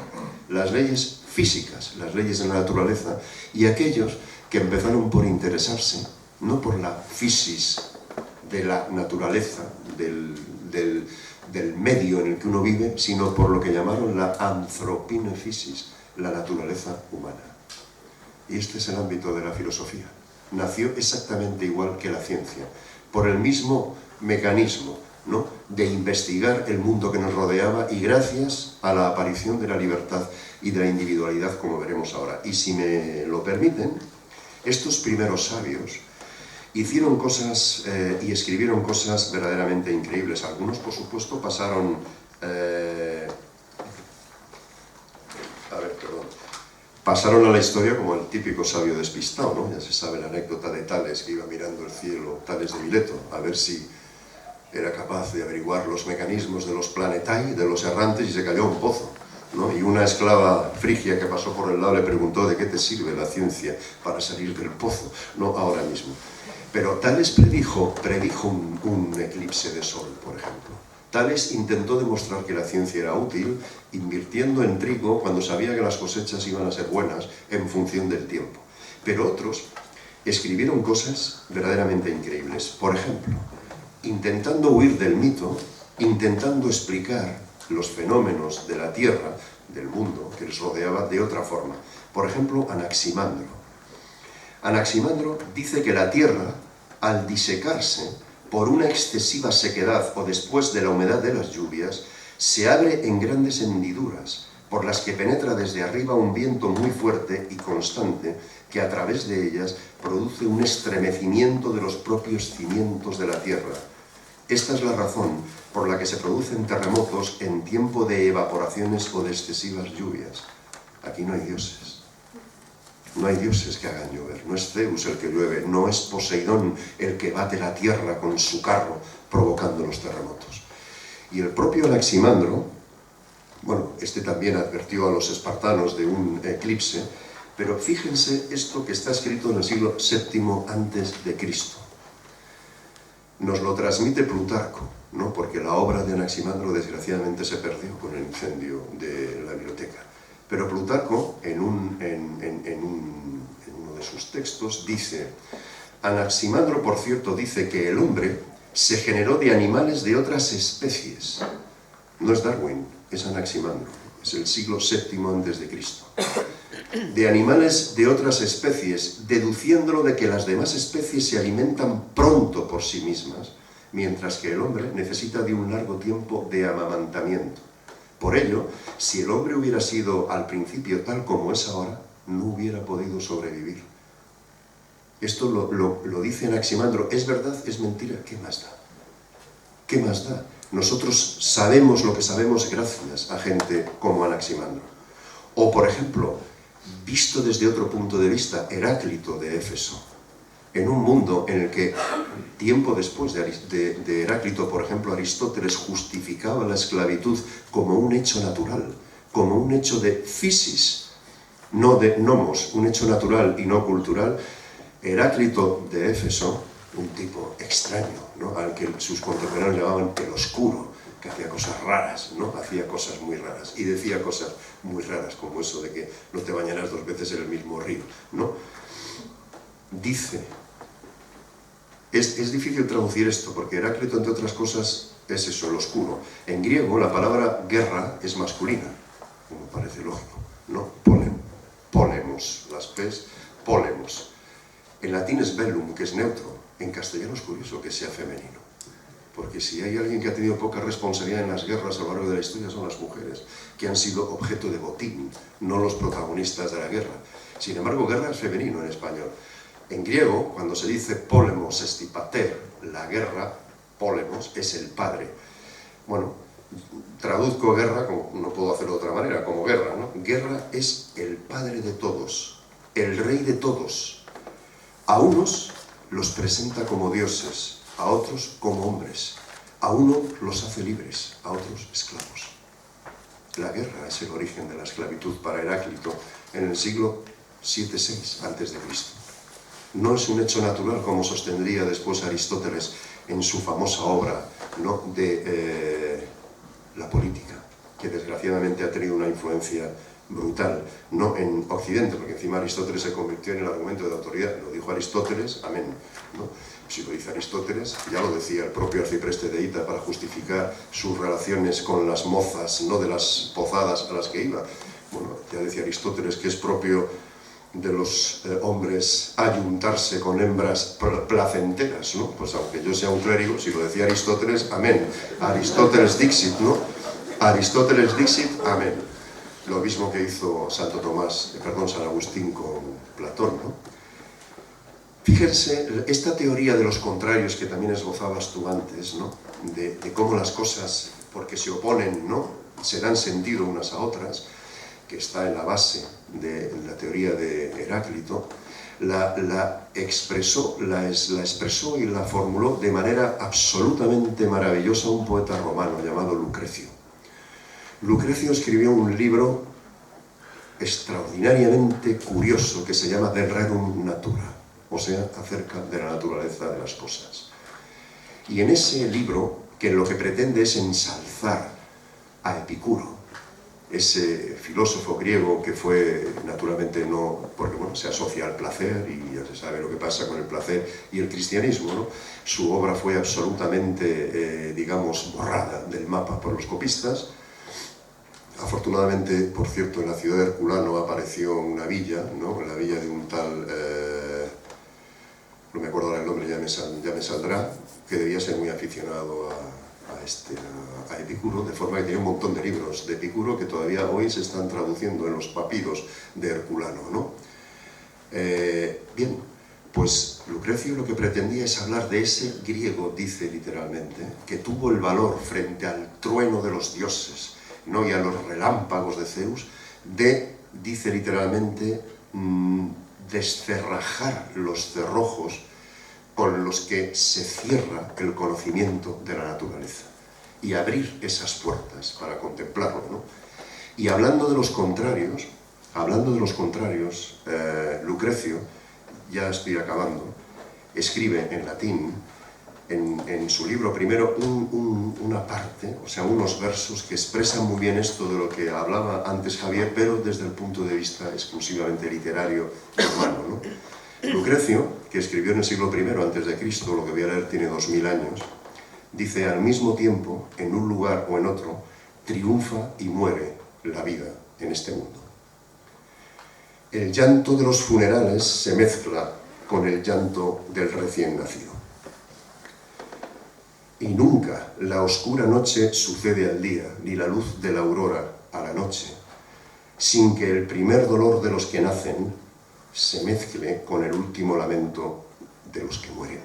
las leyes físicas, las leyes de la naturaleza, y aquellos que empezaron por interesarse no por la physis de la naturaleza, del medio en el que uno vive, sino por lo que llamaron la anthropine physis, la naturaleza humana. Y este es el ámbito de la filosofía. Nació exactamente igual que la ciencia, por el mismo mecanismo, ¿no?, de investigar el mundo que nos rodeaba, y gracias a la aparición de la libertad y de la individualidad, como veremos ahora. Y si me lo permiten, estos primeros sabios hicieron cosas y escribieron cosas verdaderamente increíbles. Algunos, por supuesto, pasaron... pasaron a la historia como el típico sabio despistado, ¿no? Ya se sabe la anécdota de Tales, que iba mirando el cielo, Tales de Mileto, a ver si era capaz de averiguar los mecanismos de los planetai, de los errantes, y se cayó a un pozo, ¿no? Y una esclava frigia que pasó por el lado le preguntó: ¿de qué te sirve la ciencia para salir del pozo? No ahora mismo. Pero Tales predijo un eclipse de sol, por ejemplo. Tales intentó demostrar que la ciencia era útil invirtiendo en trigo cuando sabía que las cosechas iban a ser buenas en función del tiempo. Pero otros escribieron cosas verdaderamente increíbles. Por ejemplo, intentando huir del mito, intentando explicar los fenómenos de la Tierra, del mundo que les rodeaba, de otra forma. Por ejemplo, Anaximandro. Anaximandro dice que la Tierra, al disecarse por una excesiva sequedad o después de la humedad de las lluvias, se abre en grandes hendiduras, por las que penetra desde arriba un viento muy fuerte y constante, que a través de ellas produce un estremecimiento de los propios cimientos de la Tierra. Esta es la razón por la que se producen terremotos en tiempo de evaporaciones o de excesivas lluvias. Aquí no hay dioses. No hay dioses que hagan llover, no es Zeus el que llueve, no es Poseidón el que bate la tierra con su carro provocando los terremotos. Y el propio Anaximandro, bueno, este también advirtió a los espartanos de un eclipse, pero fíjense esto que está escrito en el siglo VII a.C. Nos lo transmite Plutarco, ¿no?, porque la obra de Anaximandro desgraciadamente se perdió con el incendio de la biblioteca. Pero Plutarco, en uno de sus textos, dice: Anaximandro, por cierto, dice que el hombre se generó de animales de otras especies. No es Darwin, es Anaximandro, es el siglo VII a.C. De animales de otras especies, deduciéndolo de que las demás especies se alimentan pronto por sí mismas, mientras que el hombre necesita de un largo tiempo de amamantamiento. Por ello, si el hombre hubiera sido al principio tal como es ahora, no hubiera podido sobrevivir. Esto lo dice Anaximandro. ¿Es verdad? ¿Es mentira? ¿Qué más da? ¿Qué más da? Nosotros sabemos lo que sabemos gracias a gente como Anaximandro. O, por ejemplo, visto desde otro punto de vista, Heráclito de Éfeso. En un mundo en el que, tiempo después de Heráclito, por ejemplo, Aristóteles justificaba la esclavitud como un hecho natural, como un hecho de physis, no de nomos, un hecho natural y no cultural. Heráclito de Éfeso, un tipo extraño, ¿no?, al que sus contemporáneos llamaban el oscuro, que hacía cosas raras, ¿no? Hacía cosas muy raras, y decía cosas muy raras, como eso de que no te bañarás 2 veces en el mismo río, ¿no? Dice, es difícil traducir esto, porque Heráclito, entre otras cosas, es eso, el oscuro. En griego, la palabra guerra es masculina, como parece lógico, ¿no? Polemos, las pes, polemos. En latín es bellum, que es neutro. En castellano es curioso que sea femenino, porque si hay alguien que ha tenido poca responsabilidad en las guerras a lo largo de la historia son las mujeres, que han sido objeto de botín, no los protagonistas de la guerra. Sin embargo, guerra es femenino en español. En griego, cuando se dice polemos esti pater, la guerra, polemos, es el padre. Bueno, traduzco guerra, como no puedo hacerlo de otra manera, como guerra, ¿no? Guerra es el padre de todos, el rey de todos. A unos los presenta como dioses, a otros como hombres. A uno los hace libres, a otros esclavos. La guerra es el origen de la esclavitud para Heráclito en el siglo VII-VI a.C. No es un hecho natural, como sostendría después Aristóteles en su famosa obra, ¿no?, de la política, que desgraciadamente ha tenido una influencia brutal, no en Occidente, porque encima Aristóteles se convirtió en el argumento de autoridad. Lo dijo Aristóteles, amén, ¿no? Si lo dice Aristóteles, ya lo decía el propio arcipreste de Hita para justificar sus relaciones con las mozas, no de las pozadas a las que iba. Bueno, ya decía Aristóteles que es propio de los hombres ayuntarse con hembras placenteras, ¿no? Pues aunque yo sea un clérigo, si lo decía Aristóteles, amén. Aristóteles dixit, ¿no? Aristóteles dixit, amén. Lo mismo que hizo San Agustín con Platón, ¿no? Fíjense, esta teoría de los contrarios que también esbozabas tú antes, ¿no?, de cómo las cosas, porque se oponen, ¿no?, se dan sentido unas a otras, que está en la base de la teoría de Heráclito, la expresó y la formuló de manera absolutamente maravillosa un poeta romano llamado Lucrecio. Lucrecio escribió un libro extraordinariamente curioso que se llama De Rerum Natura, o sea, acerca de la naturaleza de las cosas. Y en ese libro, que lo que pretende es ensalzar a Epicuro, ese filósofo griego que fue, naturalmente no, porque bueno, se asocia al placer y ya se sabe lo que pasa con el placer y el cristianismo, ¿no? Su obra fue absolutamente, digamos, borrada del mapa por los copistas. Afortunadamente, por cierto, en la ciudad de Herculano apareció una villa, ¿no?, la villa de un tal, no me acuerdo ahora el nombre, ya me saldrá, que debía ser muy aficionado a Epicuro, de forma que tiene un montón de libros de Epicuro que todavía hoy se están traduciendo en los papiros de Herculano, ¿no? Bien, pues Lucrecio lo que pretendía es hablar de ese griego, dice literalmente, que tuvo el valor frente al trueno de los dioses, ¿no?, y a los relámpagos de Zeus, dice literalmente, descerrajar los cerrojos con los que se cierra el conocimiento de la naturaleza y abrir esas puertas para contemplarlo, ¿no? Y hablando de los contrarios, Lucrecio, ya estoy acabando, escribe en latín en su libro primero una parte, o sea, unos versos que expresan muy bien esto de lo que hablaba antes Javier, pero desde el punto de vista exclusivamente literario y humano, ¿no? Lucrecio, que escribió en el siglo I antes de Cristo, lo que voy a leer tiene 2000 años, dice: al mismo tiempo, en un lugar o en otro, triunfa y muere la vida en este mundo. El llanto de los funerales se mezcla con el llanto del recién nacido. Y nunca la oscura noche sucede al día, ni la luz de la aurora a la noche, sin que el primer dolor de los que nacen se mezcle con el último lamento de los que mueren.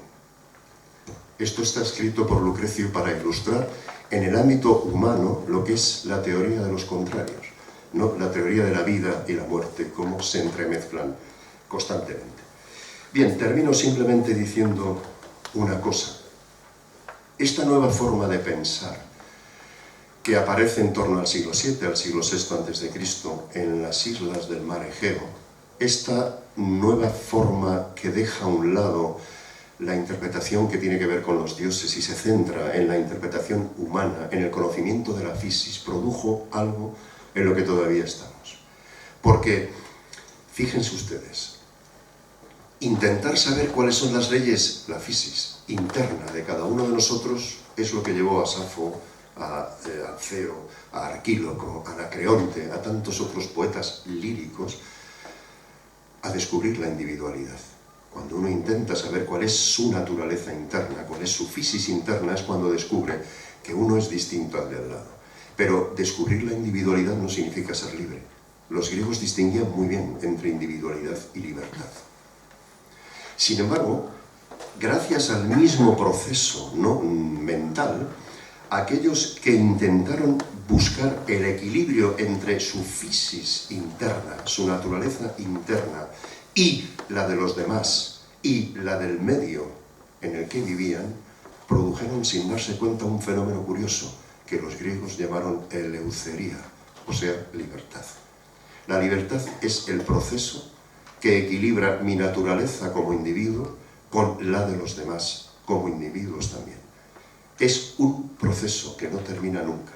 Esto está escrito por Lucrecio para ilustrar en el ámbito humano lo que es la teoría de los contrarios, ¿no? La teoría de la vida y la muerte, cómo se entremezclan constantemente. Bien, termino simplemente diciendo una cosa. Esta nueva forma de pensar que aparece en torno al siglo VII, al siglo VI antes de Cristo, en las islas del mar Egeo, esta nueva forma que deja a un lado la interpretación que tiene que ver con los dioses y se centra en la interpretación humana, en el conocimiento de la fisis, produjo algo en lo que todavía estamos. Porque, fíjense ustedes, intentar saber cuáles son las leyes, la fisis interna de cada uno de nosotros, es lo que llevó a Safo, a Alceo, a Arquíloco, a Anacreonte, a tantos otros poetas líricos, a descubrir la individualidad. Cuando uno intenta saber cuál es su naturaleza interna, cuál es su fisis interna, es cuando descubre que uno es distinto al de al lado. Pero descubrir la individualidad no significa ser libre. Los griegos distinguían muy bien entre individualidad y libertad. Sin embargo, gracias al mismo proceso, ¿no?, mental, aquellos que intentaron buscar el equilibrio entre su fisis interna, su naturaleza interna, y la de los demás, y la del medio en el que vivían, produjeron sin darse cuenta un fenómeno curioso que los griegos llamaron eleucería, o sea, libertad. La libertad es el proceso que equilibra mi naturaleza como individuo con la de los demás como individuos también. Es un proceso que no termina nunca.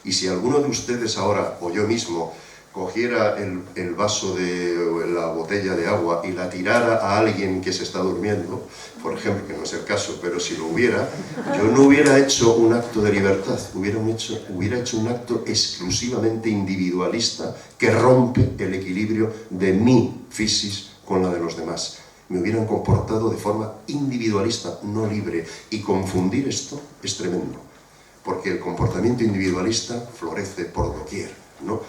Y si alguno de ustedes ahora, o yo mismo, cogiera el vaso de la botella de agua y la tirara a alguien que se está durmiendo, por ejemplo, que no es el caso, pero si lo hubiera, yo no hubiera hecho un acto de libertad, hubiera hecho un acto exclusivamente individualista que rompe el equilibrio de mi fisis con la de los demás. Me hubieran comportado de forma individualista, no libre, y confundir esto es tremendo, porque el comportamiento individualista florece por doquier, ¿no?,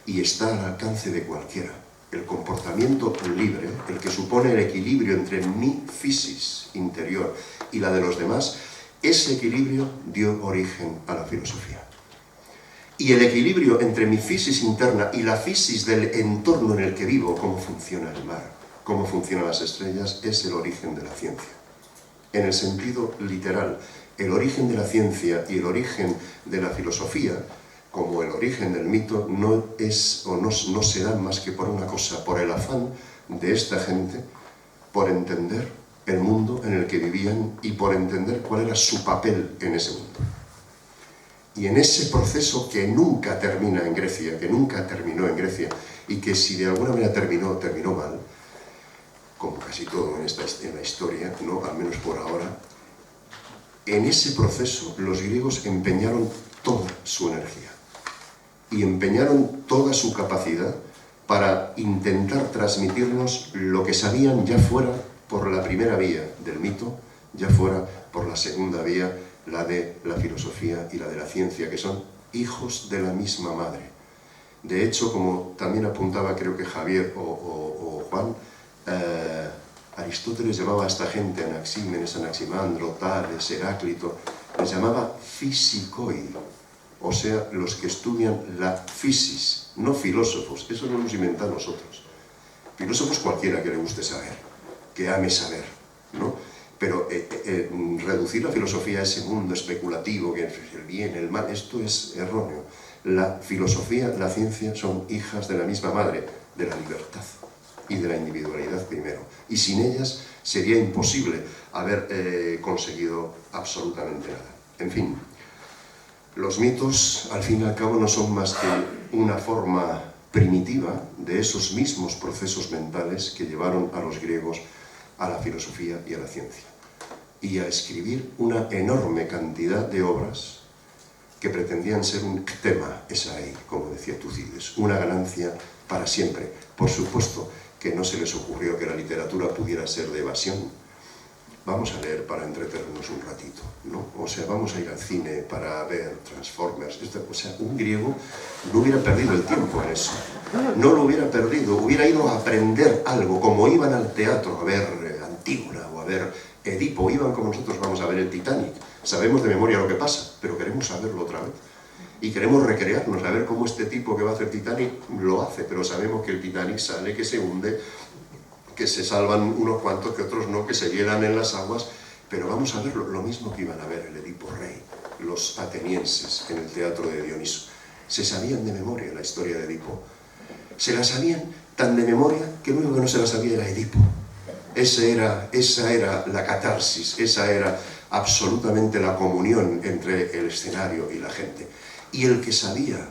y está al alcance de cualquiera. El comportamiento libre, el que supone el equilibrio entre mi fisis interior y la de los demás, ese equilibrio dio origen a la filosofía. Y el equilibrio entre mi fisis interna y la fisis del entorno en el que vivo, cómo funciona el mar, cómo funcionan las estrellas, es el origen de la ciencia. En el sentido literal, el origen de la ciencia y el origen de la filosofía, como el origen del mito, no se dan más que por una cosa, por el afán de esta gente, por entender el mundo en el que vivían y por entender cuál era su papel en ese mundo. Y en ese proceso que nunca termina en Grecia, que nunca terminó en Grecia, y que si de alguna manera terminó mal, como casi todo en la historia, ¿no?, al menos por ahora, en ese proceso los griegos empeñaron toda su energía y empeñaron toda su capacidad para intentar transmitirnos lo que sabían, ya fuera por la primera vía del mito, ya fuera por la segunda vía, la de la filosofía y la de la ciencia, que son hijos de la misma madre. De hecho, como también apuntaba creo que Javier o Juan, Aristóteles llamaba a esta gente, Anaxímenes, Anaximandro, Tales, Heráclito, les llamaba physikoi, o sea, los que estudian la fisis, no filósofos, eso no lo hemos inventado nosotros. Filósofos cualquiera que le guste saber, que ame saber, ¿no? Pero reducir la filosofía a ese mundo especulativo, que es el bien, el mal, esto es erróneo. La filosofía, la ciencia son hijas de la misma madre, de la libertad. y de la individualidad primero. Y sin ellas sería imposible haber conseguido absolutamente nada. En fin, los mitos, al fin y al cabo, no son más que una forma primitiva de esos mismos procesos mentales que llevaron a los griegos a la filosofía y a la ciencia, y a escribir una enorme cantidad de obras que pretendían ser un ktema esai, como decía Tucídides, una ganancia para siempre. Por supuesto que no se les ocurrió que la literatura pudiera ser de evasión. Vamos a leer para entretenernos un ratito, ¿no? O sea, vamos a ir al cine para ver Transformers. O sea, un griego no hubiera perdido el tiempo en eso. No lo hubiera perdido, hubiera ido a aprender algo, como iban al teatro a ver Antígona o a ver Edipo, iban como nosotros vamos a ver el Titanic. Sabemos de memoria lo que pasa, pero queremos saberlo otra vez. Y queremos recrearnos, a ver cómo este tipo que va a hacer Titanic lo hace, pero sabemos que el Titanic sale, que se hunde, que se salvan unos cuantos, que otros no, que se hielan en las aguas, pero vamos a ver lo mismo que iban a ver el Edipo Rey, los atenienses en el teatro de Dioniso. Se sabían de memoria la historia de Edipo. Se la sabían tan de memoria que lo único que no se la sabía era Edipo. Esa era la catarsis, esa era absolutamente la comunión entre el escenario y la gente. Y el que sabía,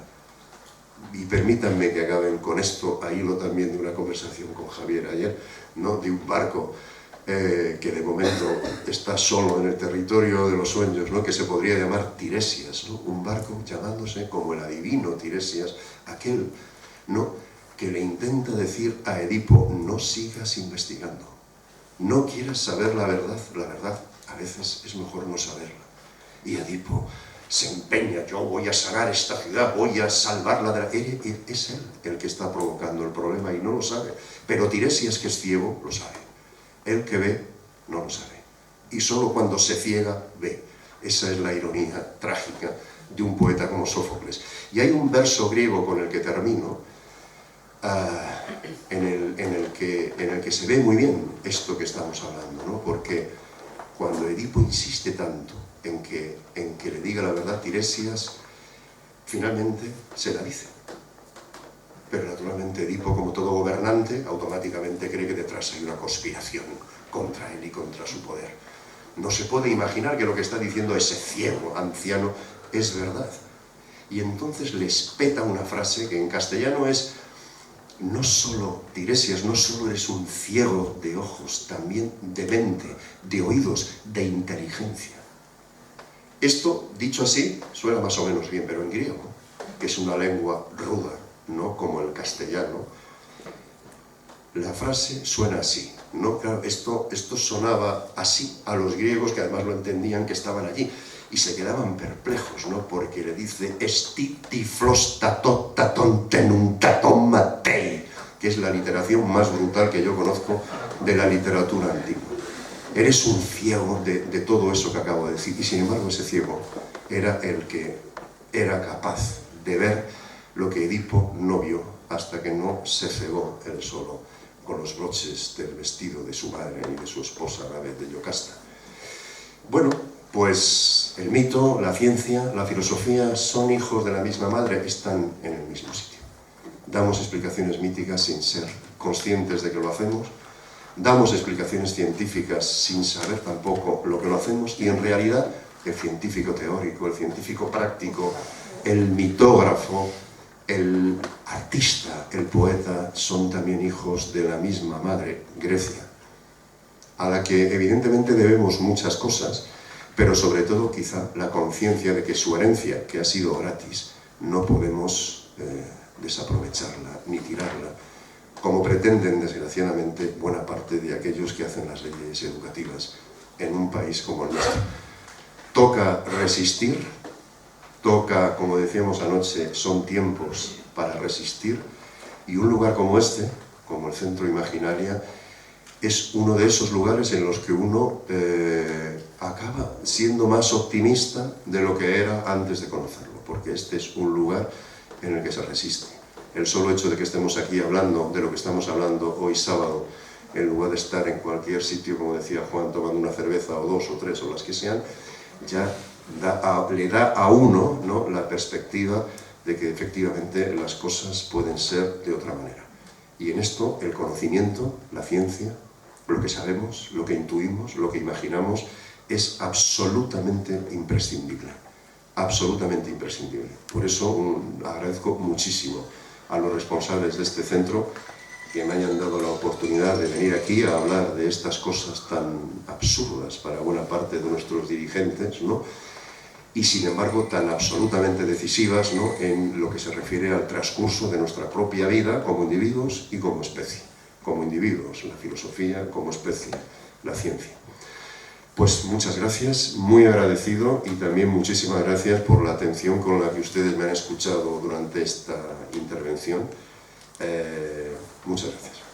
y permítanme que acaben con esto, a hilo también de una conversación con Javier ayer, ¿no? De un barco que de momento está solo en el territorio de los sueños, ¿no? Que se podría llamar Tiresias, ¿no? Un barco llamándose como el adivino Tiresias, aquel, ¿no? Que le intenta decir a Edipo: no sigas investigando, no quieras saber la verdad a veces es mejor no saberla. Y Edipo se empeña: yo voy a sanar esta ciudad, voy a salvarla de la... Es él el que está provocando el problema y no lo sabe. Pero Tiresias, que es ciego, lo sabe. El que ve, no lo sabe. Y solo cuando se ciega, ve. Esa es la ironía trágica de un poeta como Sófocles. Y hay un verso griego con el que termino, en el que se ve muy bien esto que estamos hablando, ¿no? Porque cuando Edipo insiste tanto en que le diga la verdad, Tiresias finalmente se la dice. Pero naturalmente Edipo, como todo gobernante, automáticamente cree que detrás hay una conspiración contra él y contra su poder. No se puede imaginar que lo que está diciendo ese ciego anciano es verdad. Y entonces le espeta una frase que en castellano es: no solo, Tiresias, no solo eres un ciego de ojos, también de mente, de oídos, de inteligencia. Esto, dicho así, suena más o menos bien, pero en griego, que es una lengua ruda, ¿no? Como el castellano, la frase suena así, ¿no? Claro, esto sonaba así a los griegos, que además lo entendían, que estaban allí, y se quedaban perplejos, ¿no? Porque le dice esti tiflos tatot taton tenun taton matei, que es la literación más brutal que yo conozco de la literatura antigua. Eres un ciego de todo eso que acabo de decir, y sin embargo ese ciego era el que era capaz de ver lo que Edipo no vio hasta que no se cegó él solo con los broches del vestido de su madre y de su esposa, la vez de Yocasta. Bueno, pues el mito, la ciencia, la filosofía son hijos de la misma madre, están en el mismo sitio. Damos explicaciones míticas sin ser conscientes de que lo hacemos, damos explicaciones científicas sin saber tampoco lo que lo hacemos, y en realidad el científico teórico, el científico práctico, el mitógrafo, el artista, el poeta, son también hijos de la misma madre, Grecia, a la que evidentemente debemos muchas cosas, pero sobre todo quizá la conciencia de que su herencia, que ha sido gratis, no podemos desaprovecharla ni tirarla, como pretenden desgraciadamente buena parte de aquellos que hacen las leyes educativas en un país como el nuestro. Toca resistir, toca, como decíamos anoche, son tiempos para resistir, y un lugar como este, como el Centro Imaginaria, es uno de esos lugares en los que uno acaba siendo más optimista de lo que era antes de conocerlo, porque este es un lugar en el que se resiste. El solo hecho de que estemos aquí hablando de lo que estamos hablando hoy sábado, en lugar de estar en cualquier sitio, como decía Juan, tomando una cerveza o dos o tres o las que sean, ya le da a uno, ¿no?, la perspectiva de que efectivamente las cosas pueden ser de otra manera. Y en esto el conocimiento, la ciencia, lo que sabemos, lo que intuimos, lo que imaginamos, es absolutamente imprescindible. Absolutamente imprescindible. Por eso agradezco muchísimo a los responsables de este centro que me hayan dado la oportunidad de venir aquí a hablar de estas cosas tan absurdas para buena parte de nuestros dirigentes, ¿no? Y sin embargo tan absolutamente decisivas, ¿no?, en lo que se refiere al transcurso de nuestra propia vida como individuos y como especie. Como individuos, la filosofía; como especie, la ciencia. Pues muchas gracias, muy agradecido, y también muchísimas gracias por la atención con la que ustedes me han escuchado durante esta intervención. Muchas gracias.